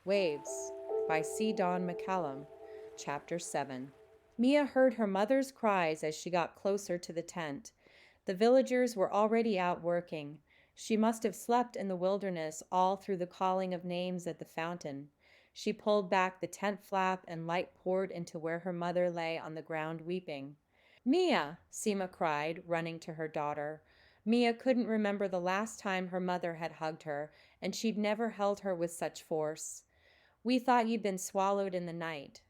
Waves by C. Don McCallum, Chapter 7. Mia heard her mother's cries as she got closer to the tent. The villagers were already out working. She must have slept in the wilderness all through the calling of names at the fountain. She pulled back the tent flap and light poured into where her mother lay on the ground weeping. Mia! Seema cried, running to her daughter. Mia couldn't remember the last time her mother had hugged her, and she'd never held her with such force. We thought you'd been swallowed in the night.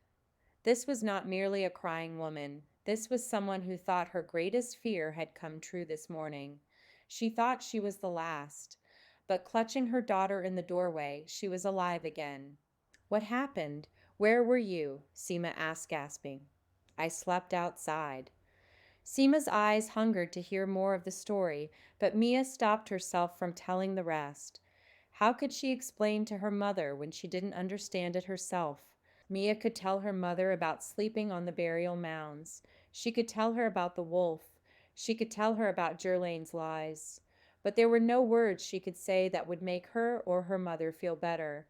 This was not merely a crying woman. This was someone who thought her greatest fear had come true this morning. She thought she was the last. But clutching her daughter in the doorway, she was alive again. What happened? Where were you? Seema asked, gasping. I slept outside. Seema's eyes hungered to hear more of the story, but Mia stopped herself from telling the rest. How could she explain to her mother when she didn't understand it herself? Mia could tell her mother about sleeping on the burial mounds. She could tell her about the wolf. She could tell her about Gerlain's lies. But there were no words she could say that would make her or her mother feel better.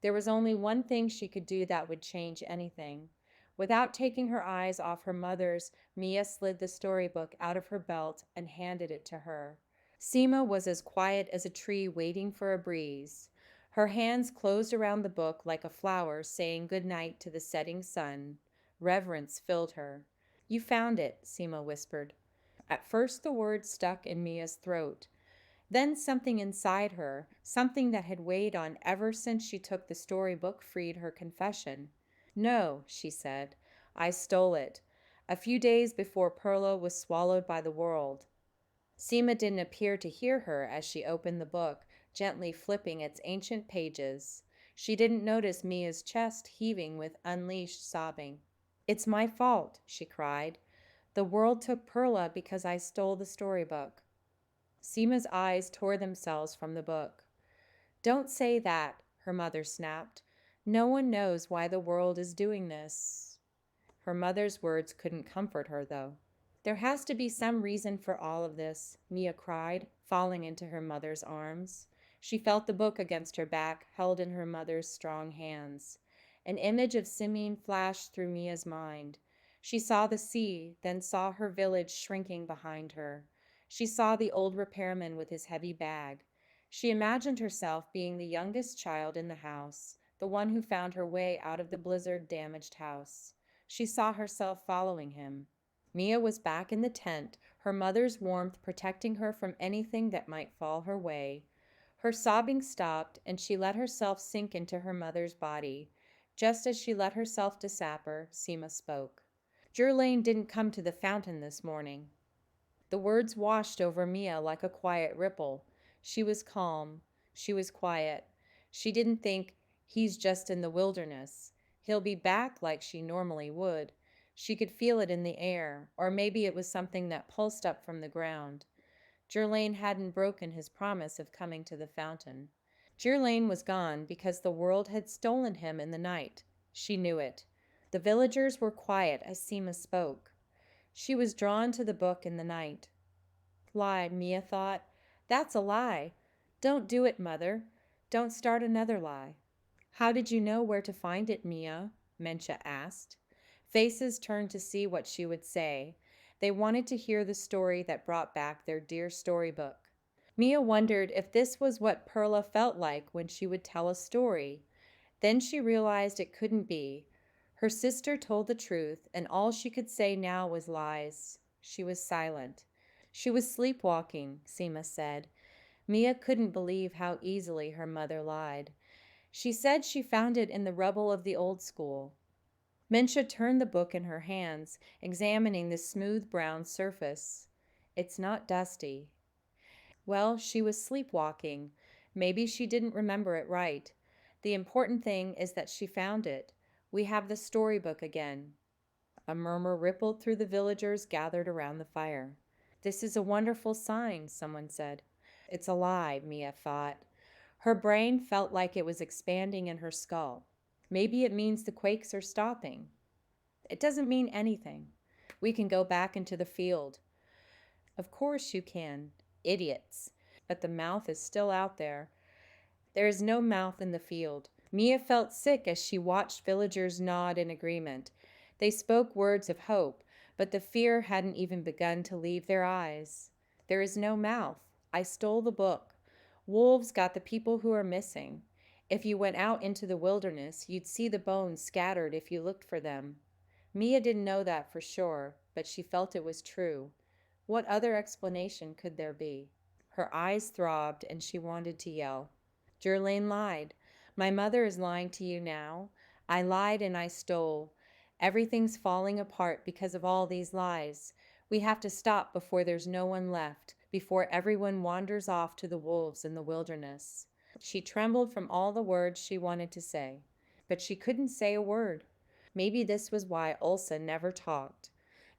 There was only one thing she could do that would change anything. Without taking her eyes off her mother's, Mia slid the storybook out of her belt and handed it to her. Seema was as quiet as a tree waiting for a breeze. Her hands closed around the book like a flower saying good night to the setting sun. Reverence filled her. You found it, Seema whispered. At first the words stuck in Mia's throat. Then something inside her, something that had weighed on ever since she took the storybook, freed her confession. No, she said. I stole it. A few days before Perla was swallowed by the world. Seema didn't appear to hear her as she opened the book, gently flipping its ancient pages. She didn't notice Mia's chest heaving with unleashed sobbing. It's my fault, she cried. The world took Perla because I stole the storybook. Seema's eyes tore themselves from the book. Don't say that, her mother snapped. No one knows why the world is doing this. Her mother's words couldn't comfort her, though. There has to be some reason for all of this, Mia cried, falling into her mother's arms. She felt the book against her back, held in her mother's strong hands. An image of Simeon flashed through Mia's mind. She saw the sea, then saw her village shrinking behind her. She saw the old repairman with his heavy bag. She imagined herself being the youngest child in the house, the one who found her way out of the blizzard-damaged house. She saw herself following him. Mia was back in the tent, her mother's warmth protecting her from anything that might fall her way. Her sobbing stopped, and she let herself sink into her mother's body. Just as she let herself disappear, Seema spoke. Gerlain didn't come to the fountain this morning. The words washed over Mia like a quiet ripple. She was calm. She was quiet. She didn't think, he's just in the wilderness. He'll be back like she normally would. She could feel it in the air, or maybe it was something that pulsed up from the ground. Gerlain hadn't broken his promise of coming to the fountain. Gerlain was gone because the world had stolen him in the night. She knew it. The villagers were quiet as Seema spoke. She was drawn to the book in the night. Lie, Mia thought. That's a lie. Don't do it, Mother. Don't start another lie. How did you know where to find it, Mia? Mencha asked. Faces turned to see what she would say. They wanted to hear the story that brought back their dear storybook. Mia wondered if this was what Perla felt like when she would tell a story. Then she realized it couldn't be. Her sister told the truth, and all she could say now was lies. She was silent. She was sleepwalking, Seema said. Mia couldn't believe how easily her mother lied. She said she found it in the rubble of the old school. Mencha turned the book in her hands, examining the smooth brown surface. It's not dusty. Well, she was sleepwalking. Maybe she didn't remember it right. The important thing is that she found it. We have the storybook again. A murmur rippled through the villagers gathered around the fire. This is a wonderful sign, someone said. It's a lie, Mia thought. Her brain felt like it was expanding in her skull. Maybe it means the quakes are stopping. It doesn't mean anything. We can go back into the field. Of course you can. Idiots. But the mouth is still out there. There is no mouth in the field. Mia felt sick as she watched villagers nod in agreement. They spoke words of hope, but the fear hadn't even begun to leave their eyes. There is no mouth. I stole the book. Wolves got the people who are missing. If you went out into the wilderness, you'd see the bones scattered if you looked for them. Mia didn't know that for sure, but she felt it was true. What other explanation could there be? Her eyes throbbed and she wanted to yell. Gerlain lied. My mother is lying to you now. I lied and I stole. Everything's falling apart because of all these lies. We have to stop before there's no one left, before everyone wanders off to the wolves in the wilderness. She trembled from all the words she wanted to say, but she couldn't say a word. Maybe this was why Ulsa never talked.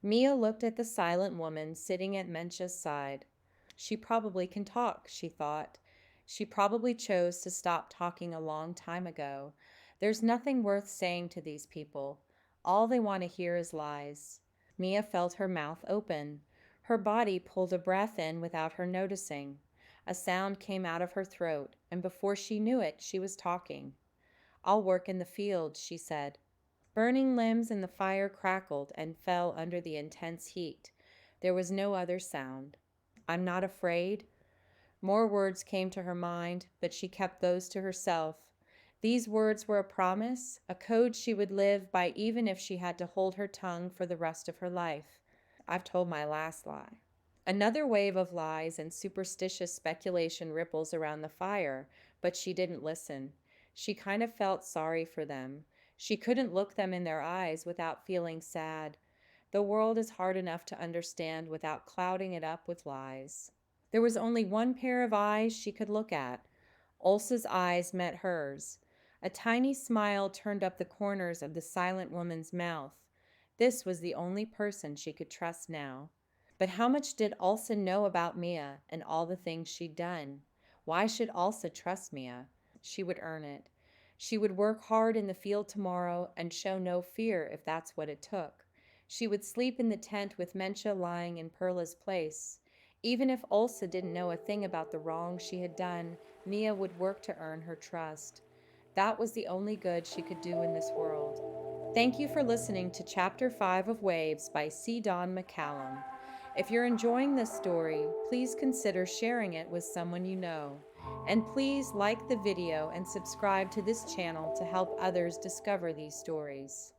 Mia looked at the silent woman sitting at Mencha's side. She probably can talk, she thought. She probably chose to stop talking a long time ago. There's nothing worth saying to these people. All they want to hear is lies. Mia felt her mouth open. Her body pulled a breath in without her noticing. A sound came out of her throat, and before she knew it, she was talking. I'll work in the fields, she said. Burning limbs in the fire crackled and fell under the intense heat. There was no other sound. I'm not afraid. More words came to her mind, but she kept those to herself. These words were a promise, a code she would live by even if she had to hold her tongue for the rest of her life. I've told my last lie. Another wave of lies and superstitious speculation ripples around the fire, but she didn't listen. She kind of felt sorry for them. She couldn't look them in their eyes without feeling sad. The world is hard enough to understand without clouding it up with lies. There was only one pair of eyes she could look at. Ulsa's eyes met hers. A tiny smile turned up the corners of the silent woman's mouth. This was the only person she could trust now. But how much did Ulsa know about Mia and all the things she'd done? Why should Ulsa trust Mia? She would earn it. She would work hard in the field tomorrow and show no fear if that's what it took. She would sleep in the tent with Mencha lying in Perla's place. Even if Ulsa didn't know a thing about the wrong she had done, Mia would work to earn her trust. That was the only good she could do in this world. Thank you for listening to Chapter 5 of Waves by C. Don McCallum. If you're enjoying this story, please consider sharing it with someone you know. And please like the video and subscribe to this channel to help others discover these stories.